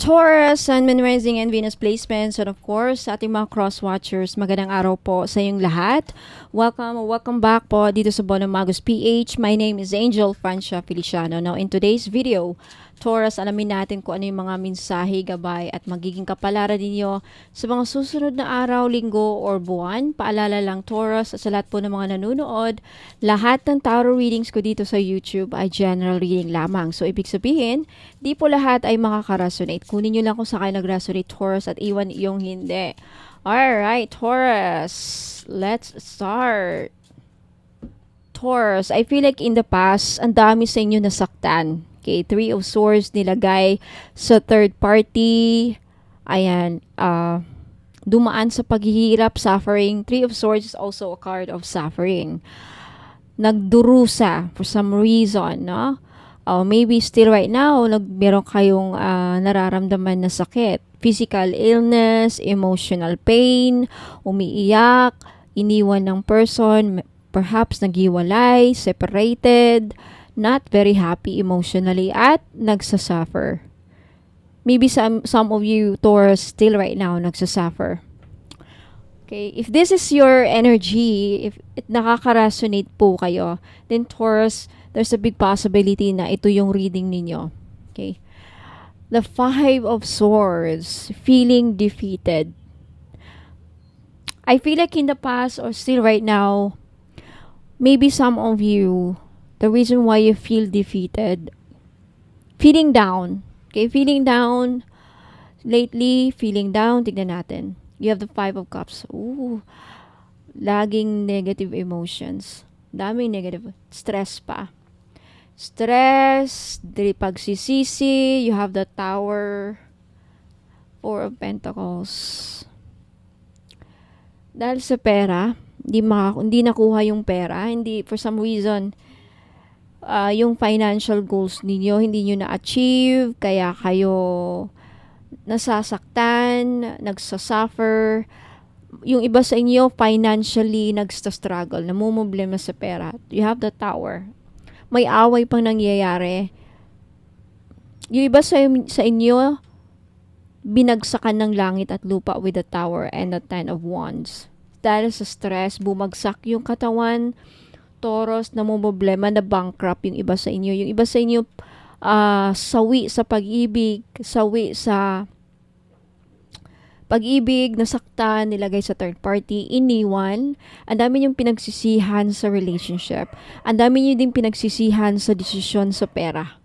Taurus, Sun, Moon, Rising, and Venus placements. And of course, sa ating mga cross-watchers, magandang araw po sa inyong lahat. Welcome back po dito sa Bono Magus PH. My name is Angel Francia Feliciano. Now, in today's video, Taurus, alamin natin kung ano yung mga mensahe, gabay, at magiging kapalaran ninyo sa mga susunod na araw, linggo, or buwan. Paalala lang, Taurus, sa lahat po ng mga nanonood, lahat ng tarot readings ko dito sa YouTube ay general reading lamang. So, ibig sabihin, di po lahat ay makaka-resonate. Kunin nyo lang kung saan kayo nag-resonate, Taurus, at iwan yung hindi. Alright, Taurus, let's start. Taurus, I feel like in the past, ang dami sa inyo nasaktan. Okay, Three of Swords nilagay sa third party. Ayan, dumaan sa paghihirap, suffering. Three of Swords is also a card of suffering. Nagdurusa for some reason, no? Maybe still right now, meron kayong nararamdaman na sakit. Physical illness, emotional pain, umiiyak, iniwan ng person, perhaps naghiwalay, separated, not very happy emotionally, at nagsasuffer. Maybe some of you, Taurus, still right now nagsasuffer. Okay, if this is your energy, if it nakaka-resonate po kayo, then Taurus, there's a big possibility na ito yung reading ninyo. Okay. The Five of Swords, feeling defeated. I feel like in the past or still right now, maybe some of you, the reason why you feel defeated, feeling down. Okay, feeling down. Lately, feeling down. Tignan natin. You have the Five of Cups. Ooh, laging negative emotions. Daming negative. Stress pa. Stress, pagsisisi. You have the Tower. Four of Pentacles. Dahil sa pera, hindi nakuha yung pera. Hindi, for some reason, yung financial goals ninyo, hindi nyo na-achieve, kaya kayo nasasaktan, nagsasuffer. Yung iba sa inyo, financially, nagsa-struggle, namumblema sa pera. You have the Tower. May away pang nangyayari. Yung iba sa inyo, binagsakan ng langit at lupa with the Tower and the Ten of Wands. Dahil sa stress, bumagsak yung katawan, Taurus, namumblema, na bankrupt yung iba sa inyo. Yung iba sa inyo, sawi sa pag-ibig, sawi sa pag-ibig, nasaktan, nilagay sa third party, iniwan. Ang dami yung pinagsisihan sa relationship. Ang dami nyo din pinagsisihan sa desisyon sa pera.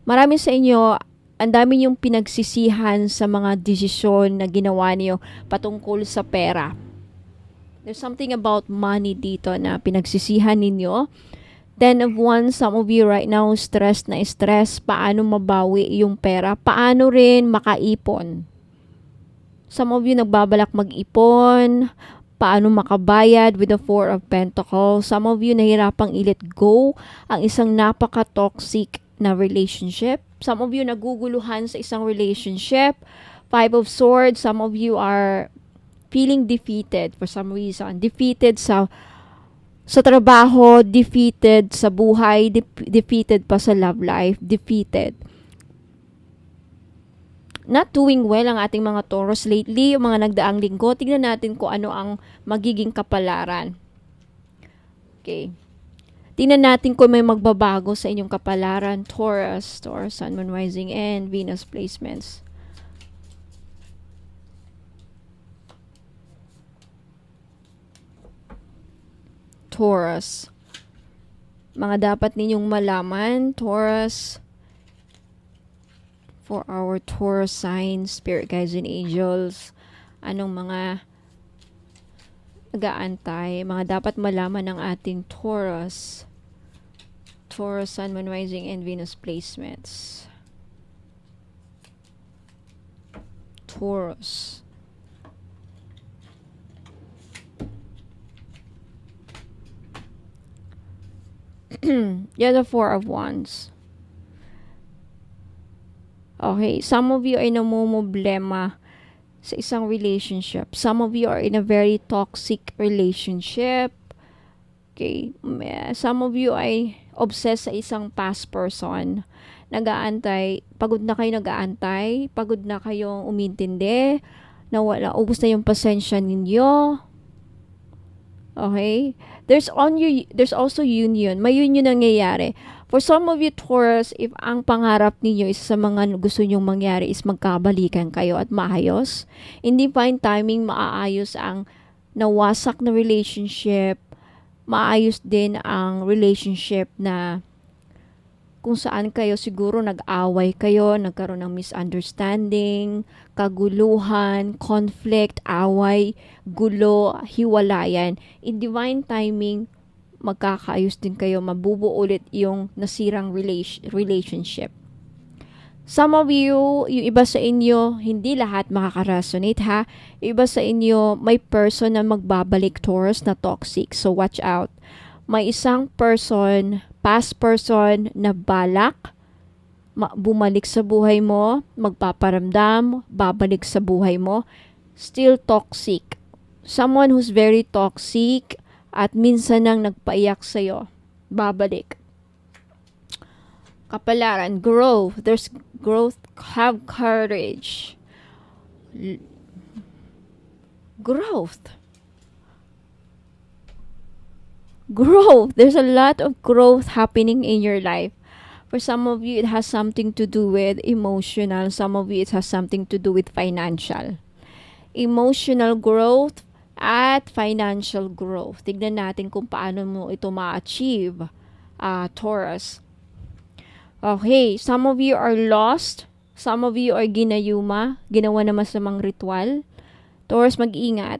Marami sa inyo, ang dami yung pinagsisihan sa mga desisyon na ginawa niyo patungkol sa pera. There's something about money dito na pinagsisihan ninyo. Ten of Wands, some of you right now stressed na stress. Paano mabawi yung pera? Paano rin makaipon? Some of you nagbabalak mag-ipon. Paano makabayad with the Four of Pentacles? Some of you nahirapang i-let go ang isang napaka-toxic na relationship. Some of you naguguluhan sa isang relationship. Five of Swords, some of you are feeling defeated for some reason. Defeated sa trabaho, defeated sa buhay, defeated pa sa love life, defeated. Not doing well ang ating mga Taurus lately, yung mga nagdaang linggo. Tingnan natin kung ano ang magiging kapalaran. Okay. Tingnan natin kung may magbabago sa inyong kapalaran, Taurus, Sun, Moon, Rising, and Venus placements. Taurus. Mga dapat ninyong malaman, Taurus, for our Taurus signs, spirit guides and angels. Anong mga nag-aantay, mga dapat malaman ng ating Taurus. Taurus, Sun, Moon, Rising, and Venus placements. Taurus. You're the Four of Wands. Okay, some of you ay namumblema sa isang relationship. Some of you are in a very toxic relationship. Okay, some of you ay obsessed sa isang past person nag-aantay, pagod na kayo nag-aantay, pagod na kayong umintindi, nawala, ubos na yung pasensya ninyo. Okay? There's also union. May union nangyayari. For some of you Taurus, if ang pangarap ninyo, isa sa mga gusto nyong mangyari is magkabalikan kayo at maayos, in divine timing, maaayos ang nawasak na relationship, maayos din ang relationship na kung saan kayo siguro nag-away kayo, nagkaroon ng misunderstanding, kaguluhan, conflict, away, gulo, hiwalayan. In divine timing, magkakaayos din kayo, mabubuo ulit yung nasirang relationship. Some of you, yung iba sa inyo, hindi lahat makaka-resonate ha. Yung iba sa inyo, may person na magbabalik Taurus na toxic. So watch out. May isang person, past person na balak, bumalik sa buhay mo, magpaparamdam, babalik sa buhay mo, still toxic. Someone who's very toxic at minsan nang nagpaiyak sa'yo, babalik. Kapalaran, growth. There's growth. Have courage. Growth. Growth. There's a lot of growth happening in your life. For some of you, it has something to do with emotional. Some of you, it has something to do with financial. Emotional growth at financial growth. Tignan natin kung paano mo ito ma-achieve, Taurus. Okay, some of you are lost. Some of you are ginayuma, ginawa na masamang ritual. Taurus, mag-ingat.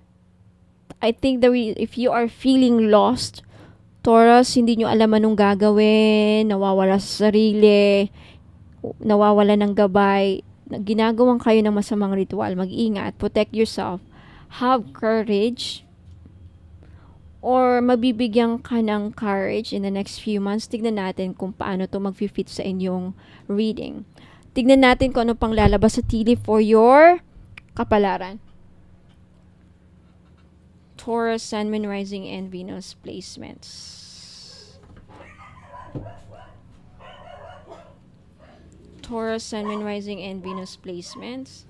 I think if you are feeling lost, Taurus, hindi nyo alam anong gagawin, nawawala sa sarili, nawawala ng gabay, ginagawan kayo ng masamang ritual, mag-ingat, protect yourself, have courage, or mabibigyan ka ng courage in the next few months. Tignan natin kung paano to mag-fit sa inyong reading. Tignan natin kung ano pang lalabas sa tili for your kapalaran. Taurus, Sun, Moon, Rising, and Venus placements. Taurus, Sun, Moon, Rising, and Venus placements.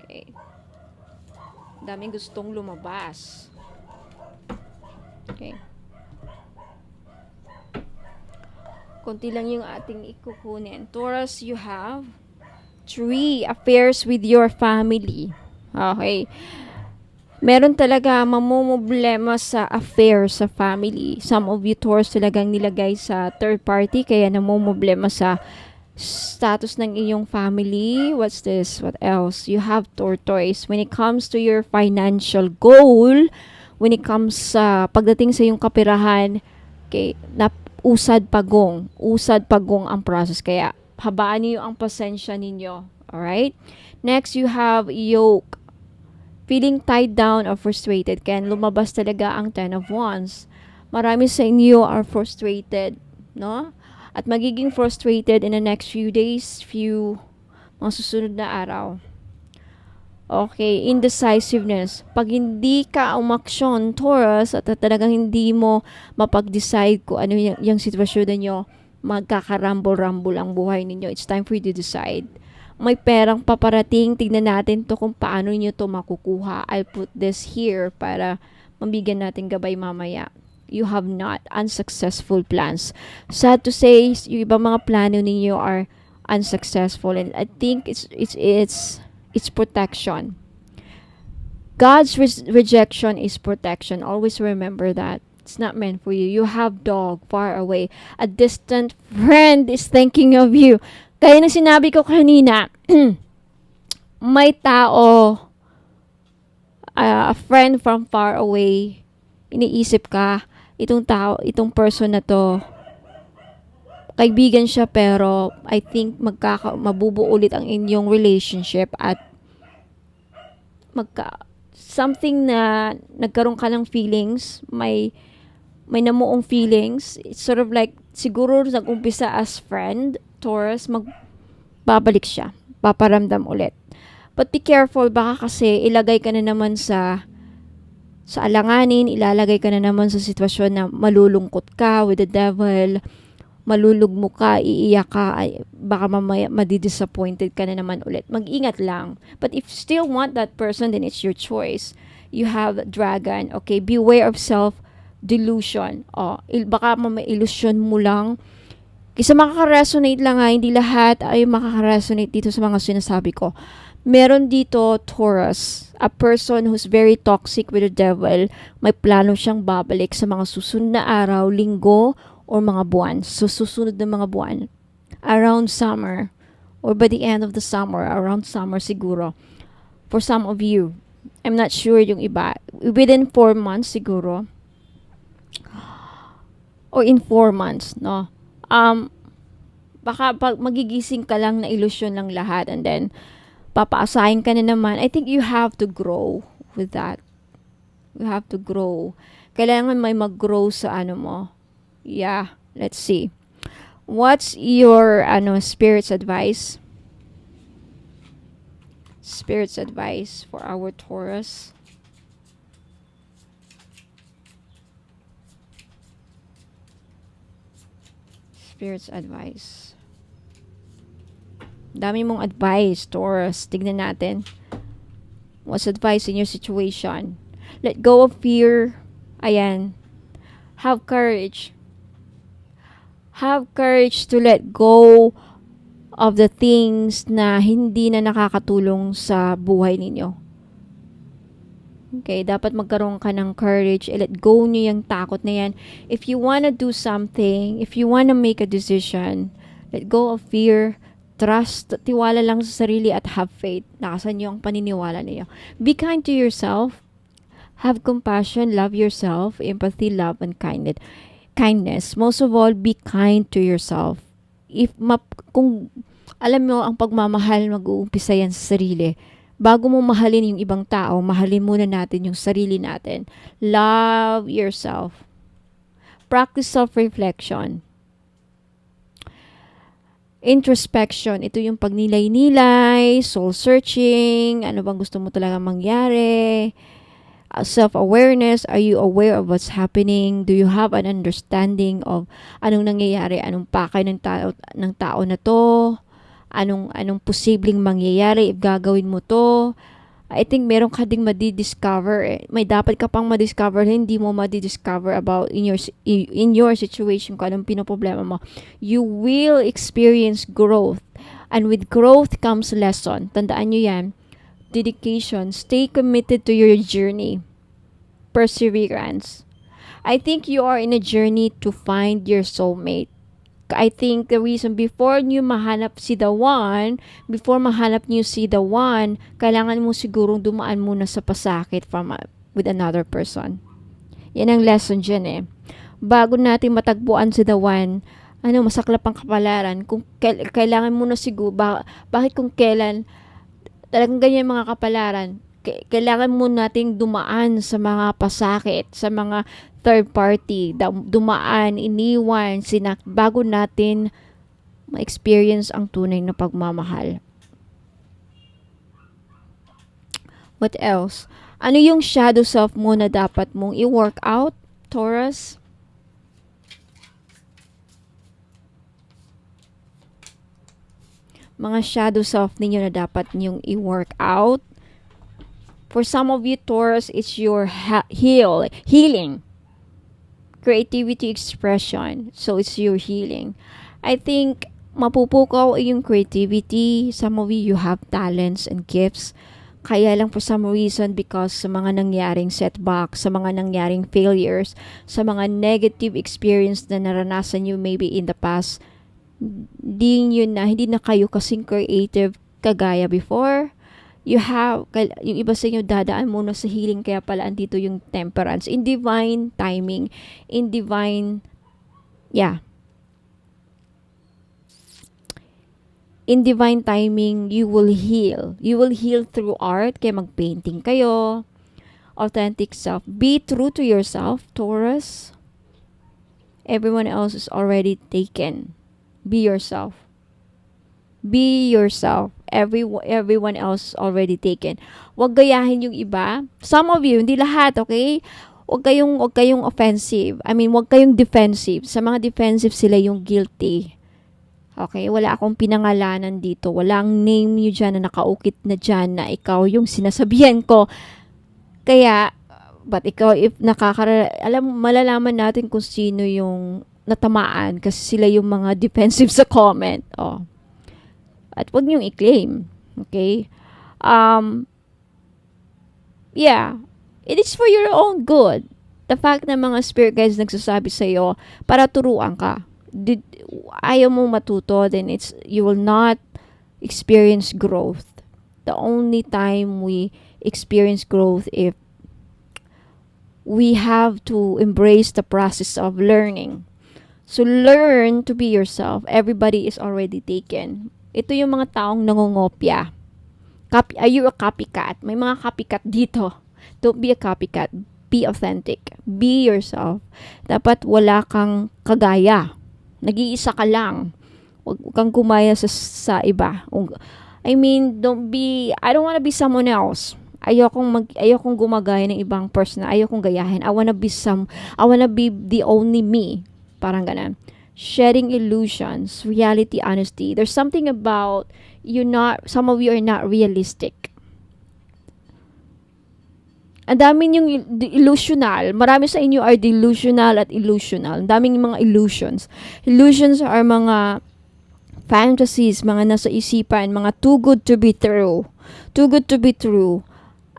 Okay. Daming gustong lumabas. Okay. Konti lang yung ating ikukunin. Taurus, you have 3 affairs with your family. Okay. Meron talaga mamumblema sa affair sa family. Some of you Taurus talagang nilagay sa third party kaya namumblema sa status ng iyong family. What's this? What else? You have tortoise. When it comes to your financial goal, when it comes sa pagdating sa iyong kapirahan, okay, usad pagong ang process. Kaya habaan niyo ang pasensya ninyo. Alright? Next, you have yoke. Feeling tied down or frustrated. Kaya lumabas talaga ang 10 of Wands. Marami sa inyo are frustrated, no? At magiging frustrated in the next few days, mga susunod na araw. Okay, indecisiveness. Pag hindi ka umaksyon, Taurus, at talagang hindi mo mapag-decide kung ano yung sitwasyon ninyo, magkakarambol-rambol ang buhay ninyo. It's time for you to decide. May perang paparating, tignan natin to kung paano nyo to makukuha. I'll put this here para mabigyan natin gabay mamaya. You have not unsuccessful plans. Sad to say, yung ibang mga plano ninyo are unsuccessful, and I think it's protection. God's rejection is protection. Always remember that. It's not meant for you. You have dog far away. A distant friend is thinking of you. Kaya na sinabi ko kanina, may tao, a friend from far away, iniisip ka, itong person na to, kaibigan siya pero I think mabubuo ulit ang inyong relationship at something na nagkaroon ka ng feelings, may namuong feelings. It's sort of like, siguro nag-umpisa as friend, Taurus, magbabalik siya, paparamdam ulit. But be careful, baka kasi ilagay ka na naman sa alanganin, ilalagay ka na naman sa sitwasyon na malulungkot ka with the devil, malulugmo ka, iiyak ka, ay, baka mamaya madidisappointed ka na naman ulit. Mag-ingat lang. But if you still want that person, then it's your choice. You have dragon. Okay, beware of self-delusion. Baka mamaya illusion mo lang. Kasi makaka-resonate lang ha, hindi lahat ay makaka-resonate dito sa mga sinasabi ko. Meron dito, Taurus, a person who's very toxic with the devil. May plano siyang babalik sa mga susunod na araw, linggo, or mga buwan. So, susunod na mga buwan. Around summer, or by the end of the summer, around summer siguro. For some of you, I'm not sure yung iba. Within 4 months siguro. Or in 4 months, no? Baka pag magigising ka lang na ilusyon lang lahat and then papaasahin ka na naman. I think you have to grow with that. You have to grow. Kailangan may mag-grow sa ano mo. Yeah, let's see. What's your spirit's advice? Spirit's advice for our Taurus. Spirit's advice. Dami mong advice, Taurus. Tignan natin. What's advice in your situation? Let go of fear. Ayan. Have courage. Have courage to let go of the things na hindi na nakakatulong sa buhay ninyo. Okay, dapat magkaroon ka ng courage. Let go niyo yung takot na yan. If you wanna do something, if you wanna make a decision, let go of fear. Trust, tiwala lang sa sarili at have faith. Nakasan niyo ang paniniwala niyo. Be kind to yourself. Have compassion, love yourself, empathy, love, and kindness. Most of all, be kind to yourself. Kung alam mo ang pagmamahal, mag-uumpisa yan sa sarili. Bago mo mahalin yung ibang tao, mahalin muna natin yung sarili natin. Love yourself. Practice self-reflection. Introspection, ito yung pagnilay-nilay, soul-searching, ano bang gusto mo talaga mangyari, self-awareness, are you aware of what's happening, do you have an understanding of anong nangyayari, anong pakay ng tao na to, anong posibleng mangyayari if gagawin mo to. I think meron ka ding madidiscover. May dapat ka pang madiscover, hindi mo madidiscover about in your situation kung anong pinoproblema mo. You will experience growth. And with growth comes lesson. Tandaan nyo yan. Dedication. Stay committed to your journey. Perseverance. I think you are in a journey to find your soulmate. I think the reason before mahanap the one, kailangan mo sigurong dumaan muna sa pasakit with another person. Yan ang lesson dyan eh. Bago natin matagpuan si the one, masaklap ang kapalaran, kung kailangan muna siguro, bakit kung kailan, talagang ganyan mga kapalaran, kailangan mo nating dumaan sa mga pasakit, sa mga third party, dumaan, iniwan, bago natin ma-experience ang tunay na pagmamahal. What else? Ano yung shadow self mo na dapat mong i-work out, Taurus? Mga shadow self ninyo na dapat nyong i-work out. For some of you, Taurus, it's your healing. Creativity expression. So, it's your healing. I think, mapupukaw yung creativity. Some of you have talents and gifts. Kaya lang for some reason, because sa mga nangyaring setbacks, sa mga nangyaring failures, sa mga negative experience na naranasan nyo maybe in the past, hindi na kayo kasing creative kagaya before. Yung iba sa inyo dadaan muna sa healing, kaya pala andito yung temperance. In divine timing, in divine timing, you will heal. You will heal through art, kaya mag-painting kayo. Authentic self. Be true to yourself, Taurus. Everyone else is already taken. Be yourself. Be yourself. Everyone else is already taken. Huwag gayahin yung iba. Some of you, hindi lahat, okay? wag kayong offensive. I mean, wag kayong defensive. Sa mga defensive, sila yung guilty. Okay? Wala akong pinangalanan dito. Walang name nyo dyan na nakaukit na dyan na ikaw yung sinasabihan ko. Kaya, but ikaw, if malalaman natin kung sino yung natamaan kasi sila yung mga defensive sa comment. Oh. At wag niyong i-claim. Okay? Yeah. It is for your own good. The fact na mga spirit guides nagsasabi sa'yo para turuan ka. Ayaw mong matuto, then you will not experience growth. The only time we experience growth if we have to embrace the process of learning. So learn to be yourself. Everybody is already taken. Ito yung mga taong nangongopya. Are you a copycat? May mga copycat dito. Don't be a copycat. Be authentic. Be yourself. Dapat wala kang kagaya. Nag-iisa ka lang. Huwag kang gumaya sa iba. I mean, I don't wanna be someone else. Ayokong gumagaya ng ibang person. Ayokong gayahin. I wanna be the only me. Parang ganun. Shedding illusions, reality, honesty. There's something about some of you are not realistic. Ang daming yung illusional. Marami sa inyo are delusional at illusional. Ang daming mga illusions. Illusions are mga fantasies, mga nasa isipan, mga too good to be true. Too good to be true.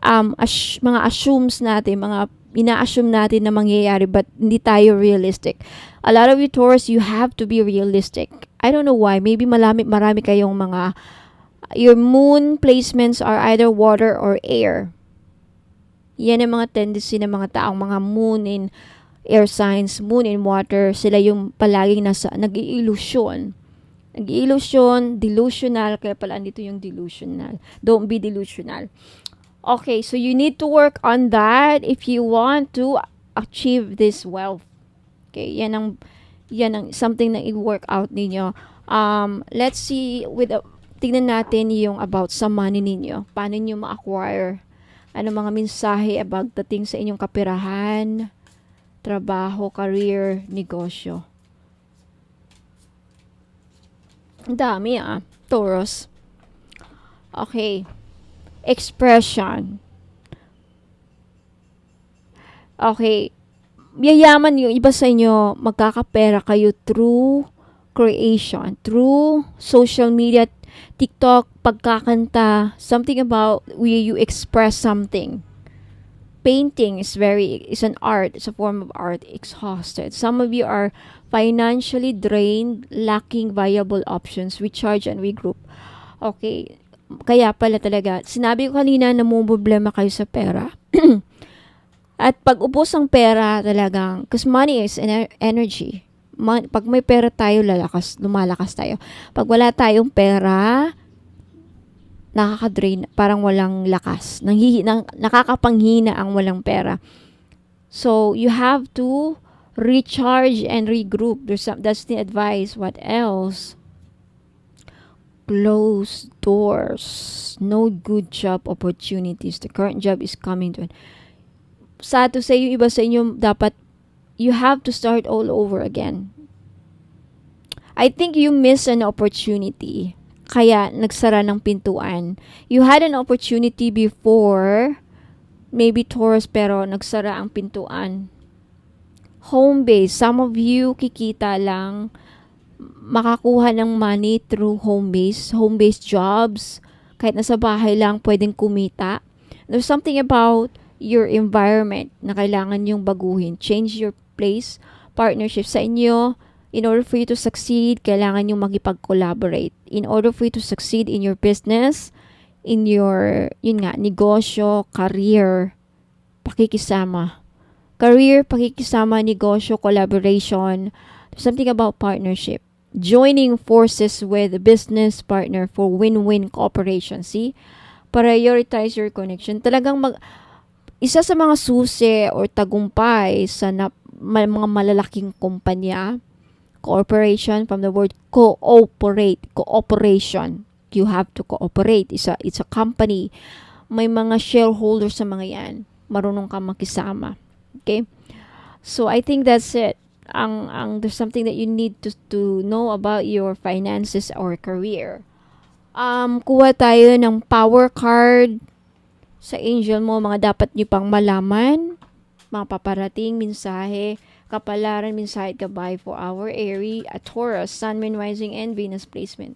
Mga assumes natin, mga ina-assume natin na mangyayari but hindi tayo realistic. A lot of you Taurus, you have to be realistic. I don't know why. Maybe marami kayong your moon placements are either water or air. Yan ang mga tendency ng mga taong mga moon in air signs, moon in water. Sila yung palaging nag-i-illusion. Nag-i-illusion, delusional. Kaya pala andito yung delusional. Don't be delusional. Okay, so you need to work on that if you want to achieve this wealth. Okay, yan ang something na i-work out ninyo. Let's see, tingnan natin yung about sa money ninyo. Paano nyo ma-acquire? Ano mga mensahe about dating sa inyong kapirahan, trabaho, career, negosyo. Ang dami Taurus. Okay. Expression. Okay. Yayaman yung iba sa inyo, magkakapera kayo through creation, through social media, TikTok, pagkakanta, something about where you express something. Painting is an art. It's a form of art. Exhausted. Some of you are financially drained, lacking viable options. Recharge and regroup. Okay. Kaya pala talaga, sinabi ko kanina na problema kayo sa pera. At pag ubos ang pera talagang, because money is energy. Pag may pera tayo, lumalakas tayo. Pag wala tayong pera, nakaka-drain, parang walang lakas. Nakakapanghina ang walang pera. So, you have to recharge and regroup. That's the advice. What else? Closed doors. No good job opportunities. The current job is coming to an... Sad to say, yung iba sa inyo, dapat you have to start all over again. I think you miss an opportunity. Kaya nagsara ng pintuan. You had an opportunity before, maybe Taurus, pero nagsara ang pintuan. Home base. Some of you kikita lang, makakuha ng money through home base jobs. Kahit nasa bahay lang, pwedeng kumita. There's something about your environment na kailangan yung baguhin. Change your place, partnership sa inyo. In order for you to succeed, kailangan yung magipag-collaborate. In order for you to succeed in your business, in your, negosyo, career, pakikisama. Career, pakikisama, negosyo, collaboration. There's something about partnership. Joining forces with a business partner for win-win cooperation. See? Prioritize your connection. Talagang isa sa mga susi or tagumpay sa mga malalaking kumpanya, cooperation, from the word cooperation. You have to cooperate. It's a company. May mga shareholders sa mga yan. Marunong ka makisama. Okay? So I think that's it. There's something that you need to know about your finances or career. Kuha tayo ng power card sa angel mo, mga dapat nyo pang malaman, mga paparating, mensahe, kapalaran, mensahe at gabay for our Aries at Taurus, Sun, Moon, Rising, and Venus placement.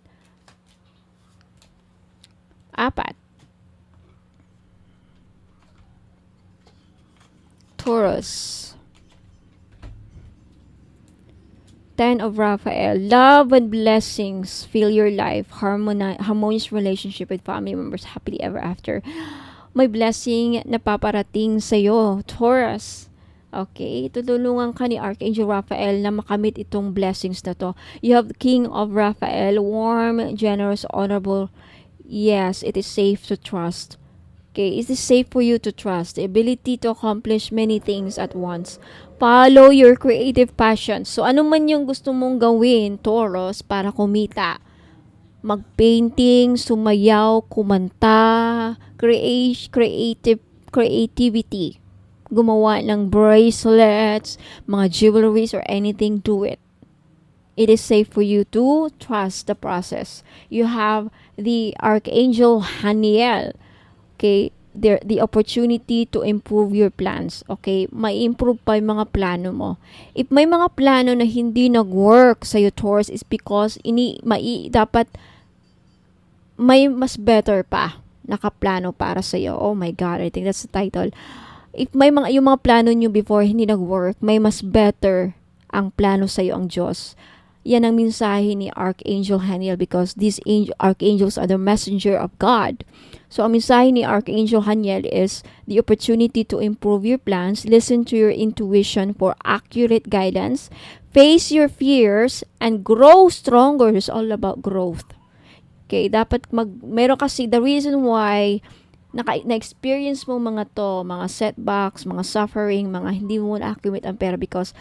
4. Taurus. 10 of Raphael. Love and blessings fill your life. Harmonious relationship with family members. Happily ever after. May blessing na paparating sa'yo, Taurus. Okay? Tutulungan ka ni Archangel Raphael na makamit itong blessings na to. You have the King of Raphael. Warm, generous, honorable. Yes, it is safe to trust. Okay, it is safe for you to trust. The ability to accomplish many things at once. Follow your creative passion. So, ano man yung gusto mong gawin, Taurus, para kumita. Mag-painting, sumayaw, kumanta, creativity. Gumawa ng bracelets, mga jewelries, or anything, do it. It is safe for you to trust the process. You have the Archangel Haniel. Okay, the opportunity to improve your plans. Okay, may improve pa yung mga plano mo. If may mga plano na hindi nag-work sa iyo, Taurus, is because dapat may mas better pa nakaplano para sa iyo. Oh my God, I think that's the title. If may yung mga plano nyo before hindi nag-work, may mas better ang plano sa iyo ang Diyos. Yan ang mensahe ni Archangel Haniel because these archangels are the messenger of God. So, ang mensahe ni Archangel Haniel is the opportunity to improve your plans, listen to your intuition for accurate guidance, face your fears, and grow stronger. It's all about growth. Okay, dapat meron kasi the reason why na-experience mo mga to, mga setbacks, mga suffering, mga hindi mo na-accumulate ang pera because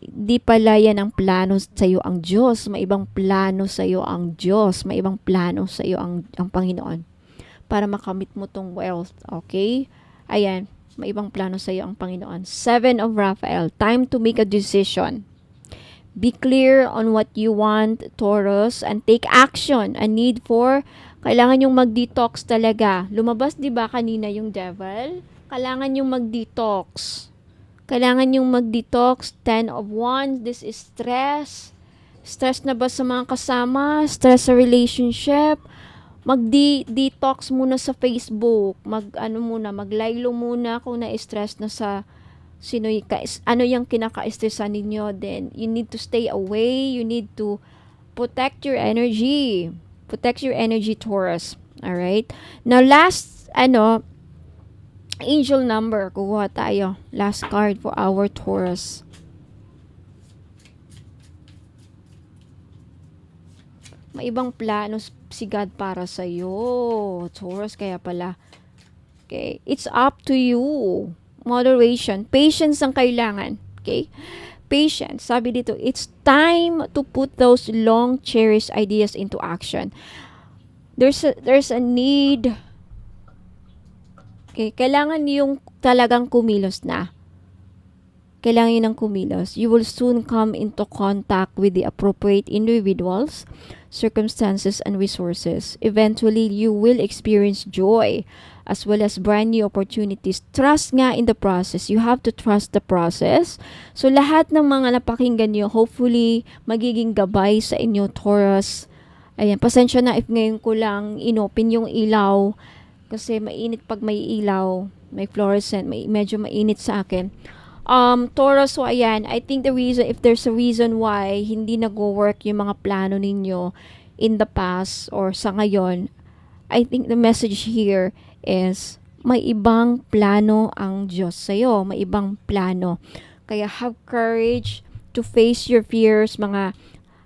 di pala yan ang plano sa iyo ang Diyos. May ibang plano sa iyo ang Diyos. May ibang plano sa iyo ang Panginoon para makamit mo tong wealth. Okay? Ayan. May ibang plano sa iyo ang Panginoon. 7 of Raphael. Time to make a decision. Be clear on what you want, Taurus, and take action. A need for, kailangan yung mag-detox talaga. Lumabas di ba kanina yung devil? Kailangan yung mag-detox. Kailangan yung mag-detox. 10 of Wands. This is stress. Stress na ba sa mga kasama? Stress sa relationship? Mag-detox muna sa Facebook. Maglaylo muna kung na-stress na sa ano yung kinaka-stressan ninyo. Then, you need to stay away. You need to protect your energy. Protect your energy, Taurus. Alright? Now, last, angel number. Kuha tayo. Last card for our Taurus. May ibang plano si God para sa'yo, Taurus, kaya pala. Okay? It's up to you. Moderation. Patience ang kailangan. Okay? Patience. Sabi dito, it's time to put those long cherished ideas into action. There's a need. Okay? Kailangan yung talagang kumilos na. Kailangan yun ng kumilos. You will soon come into contact with the appropriate individuals, circumstances, and resources. Eventually, you will experience joy as well as brand new opportunities. Trust nga in the process. You have to trust the process. So, lahat ng mga napakinggan nyo, hopefully, magiging gabay sa inyo, Taurus. Ayan, pasensya na if ngayon ko lang inopen yung ilaw kasi mainit pag may ilaw, may fluorescent, medyo mainit sa akin. Taurus, so ayan, I think if there's a reason why hindi nag-work yung mga plano ninyo in the past or sa ngayon, I think the message here is may ibang plano ang Diyos sa'yo. May ibang plano. Kaya have courage to face your fears, mga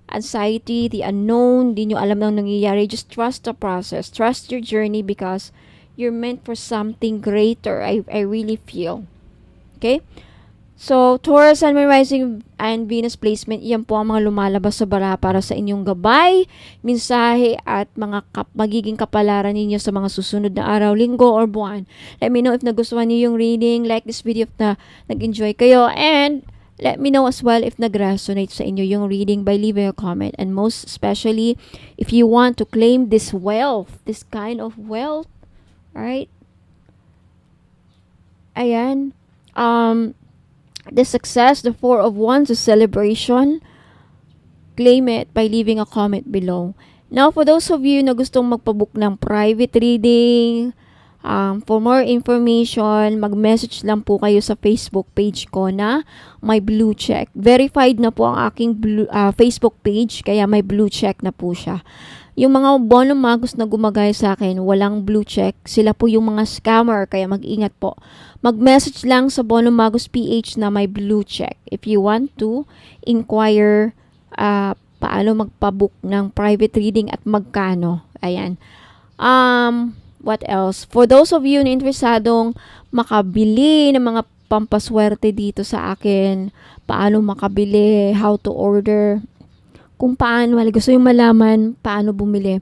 anxiety, the unknown, di nyo alam nang nangyayari. Just trust the process. Trust your journey because you're meant for something greater. I really feel. Okay? So, Taurus, Sun, Moon, Rising, and Venus placement, yan po ang mga lumalabas sa bara para sa inyong gabay, mensahe, at mga magiging kapalaran ninyo sa mga susunod na araw, linggo, or buwan. Let me know if nagustuhan niyo yung reading, like this video if nag-enjoy kayo, and let me know as well if nag-resonate sa inyo yung reading by leaving a comment. And most especially, if you want to claim this wealth, this kind of wealth, right? Ayan. The success, the Four of Wands, the celebration, claim it by leaving a comment below. Now, for those of you na gustong magpabook ng private reading, for more information, mag-message lang po kayo sa Facebook page ko na may blue check. Verified na po ang aking Facebook page, kaya may blue check na po siya. Yung mga Bono Magus na gumagaya sa akin, walang blue check. Sila po yung mga scammer, kaya mag-ingat po. Mag-message lang sa Bono Magus PH na may blue check. If you want to inquire paano magpabook ng private reading at magkano. Ayan. What else? For those of you na interesadong makabili ng mga pampaswerte dito sa akin, paano makabili, how to order, kung paano, gusto yung malaman paano bumili,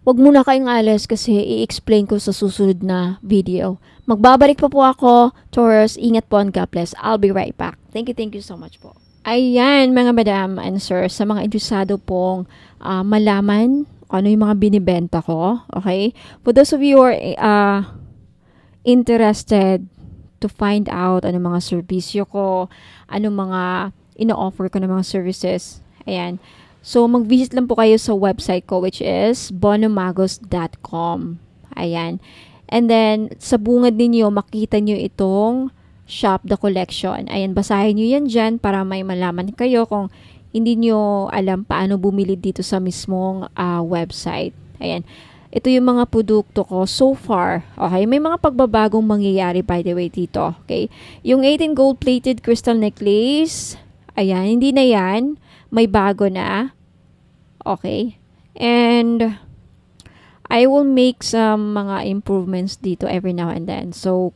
wag muna kayong alas kasi i-explain ko sa susunod na video. Magbabalik pa po ako, Taurus. Ingat po and God bless. I'll be right back. Thank you so much po. Ayan, mga madam and sir, sa mga interesado pong malaman ano yung mga binibenta ko, okay? For those of you who are interested to find out ano mga serbisyo ko, ano mga ino-offer ko ng mga services, ayan. So, mag-visit lang po kayo sa website ko, which is bonomagos.com. Ayan. And then, sa bungad ninyo, makita nyo itong Shop the Collection. Ayan, basahin nyo yan dyan para may malaman kayo kung hindi nyo alam paano bumili dito sa mismong website. Ayan. Ito yung mga produkto ko so far. Okay, may mga pagbabagong mangyayari by the way dito. Okay. Yung 18 gold-plated crystal necklace, ayan, hindi na yan. May bago na. Okay. And I will make some mga improvements dito every now and then. So,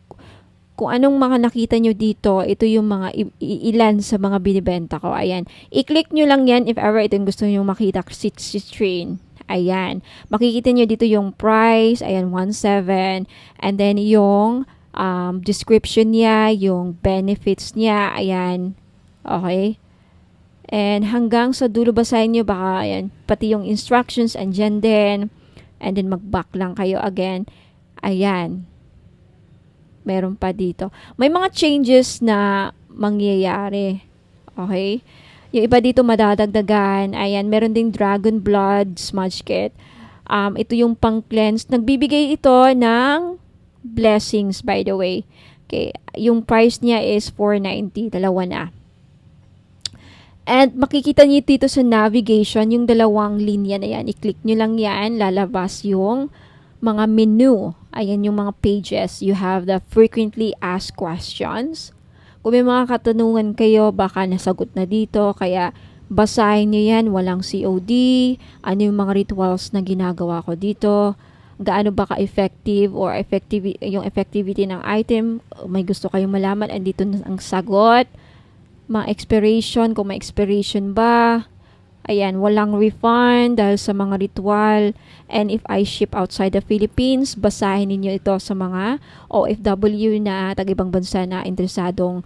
kung anong mga nakita nyo dito, ito yung mga ilan sa mga binibenta ko. Ayan. I-click nyo lang yan if ever ito yung gusto nyo makita. 60 train. Ayan. Makikita nyo dito yung price. Ayan, 1.7. And then yung description niya, yung benefits niya. Ayan. Okay. And hanggang sa dulo basahin nyo, baka ayan, pati yung instructions andyan din. And then mag-back lang kayo again. Ayan. Meron pa dito. May mga changes na mangyayari. Okay? Yung iba dito madadagdagan. Ayan, meron ding Dragon Blood Smudge Kit. Ito yung pang-cleanse. Nagbibigay ito ng blessings, by the way. Okay. Yung price niya is $4.90. Dalawa na. And makikita niyo dito sa navigation, yung dalawang linya na yan. I-click nyo lang yan. Lalabas yung mga menu. Ayan yung mga pages. You have the frequently asked questions. Kung may mga katanungan kayo, baka nasagot na dito. Kaya basahin nyo yan. Walang COD. Ano yung mga rituals na ginagawa ko dito. Gaano ba ka-effective or yung effectivity ng item. May gusto kayong malaman. Andito na ang sagot. Mga expiration, kung may expiration ba. Ayan, walang refund dahil sa mga ritual. And if I ship outside the Philippines, basahin ninyo ito sa mga OFW na tag-ibang bansa na interesadong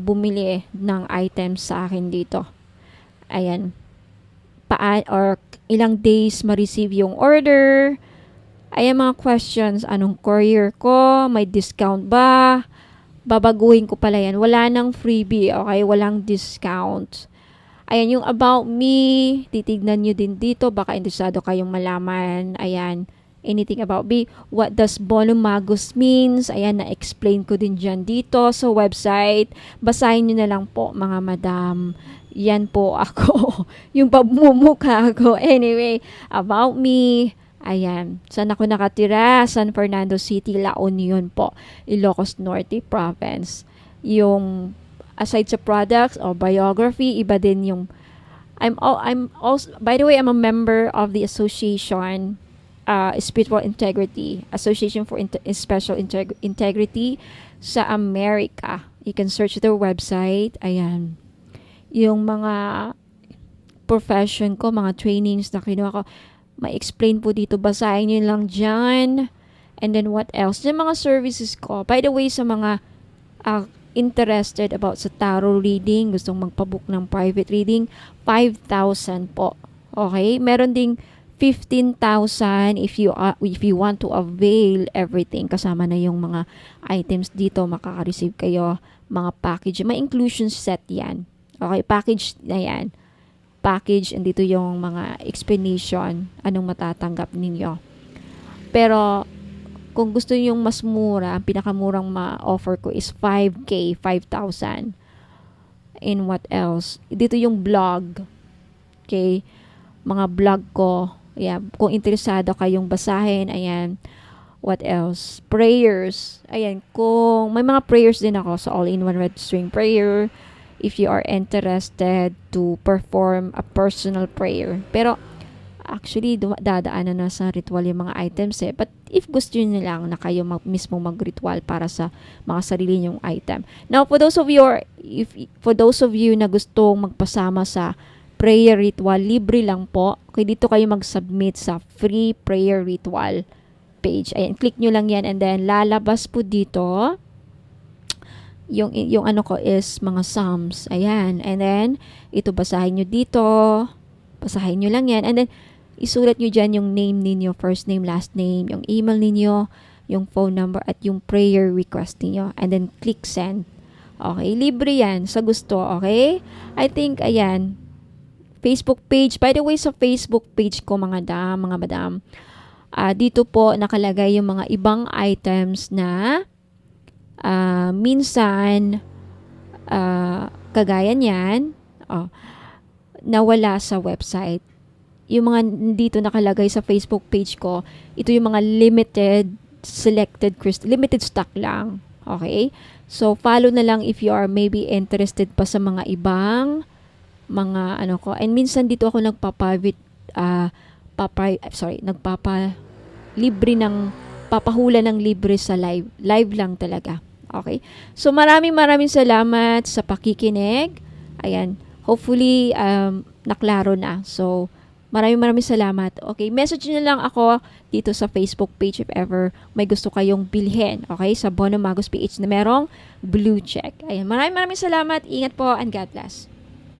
bumili ng items sa akin dito. Ayan. Or ilang days ma-receive yung order. Ayan mga questions. Anong courier ko? May discount ba? Babaguhin ko pala yan. Wala nang freebie, okay? Walang discount. Ayan, yung about me, titignan nyo din dito. Baka interesado kayong malaman. Ayan, anything about me. What does Bono Magus means? Ayan, na-explain ko din dyan dito sa website. Basahin nyo na lang po, mga madam. Yan po ako. Yung pagmumukha ko. Anyway, about me. Ayan, saan ako nakatira? San Fernando City, La Union po, Ilocos Norte Province. Yung aside sa products or biography, iba din yung I'm also, by the way, I'm a member of the association Spiritual Integrity, Association for Special Integrity sa America. You can search their website. Ayan. Yung mga profession ko, mga trainings na kinuha ko, ma-explain po dito. Basahin nyo lang dyan. And then what else? Yung mga services ko. By the way, sa mga interested about sa tarot reading, gustong magpabook ng private reading, 5,000 po. Okay? Meron ding 15,000 if you want to avail everything. Kasama na yung mga items dito. Makaka-receive kayo mga package. May inclusion set yan. Okay? Package na yan. Package, and dito yung mga explanation. Anong matatanggap ninyo. Pero, kung gusto niyo yung mas mura, ang pinakamurang ma-offer ko is 5K, 5,000. And what else? Dito yung blog. Okay? Mga blog ko. Yeah, kung interesado kayong basahin, ayan. What else? Prayers. Ayan, kung may mga prayers din ako sa all-in-one red string prayer. If you are interested to perform a personal prayer. Pero, actually, dadaanan na sa ritual yung mga items eh. But if gusto nyo lang na kayo mismo mag-ritual para sa mga sarili nyong item. Now, for those of you na gustong magpasama sa prayer ritual, libre lang po. Okay, dito kayo mag-submit sa free prayer ritual page. Ayan, click nyo lang yan and then lalabas po dito yung ano ko is mga psalms. Ayan, and then ito basahin nyo dito. Basahin nyo lang yan and then isulat nyo dyan yung name ninyo, first name, last name, yung email ninyo, yung phone number, at yung prayer request ninyo. And then, click send. Okay? Libre yan sa gusto. Okay? I think, ayan, Facebook page. By the way, sa Facebook page ko, mga madam, dito po nakalagay yung mga ibang items na minsan, kagaya niyan, nawala sa website. Yung mga dito nakalagay sa Facebook page ko, ito yung mga limited stock lang. Okay? So, follow na lang if you are maybe interested pa sa mga ibang mga ano ko. And minsan dito ako papahula ng libre sa live. Live lang talaga. Okay? So, maraming salamat sa pakikinig. Ayan. Hopefully, naklaro na. So, maraming salamat. Okay, message nyo lang ako dito sa Facebook page if ever may gusto kayong bilhin. Okay, sa Bono Magos PH na merong blue check. Ayan, maraming salamat. Ingat po and God bless.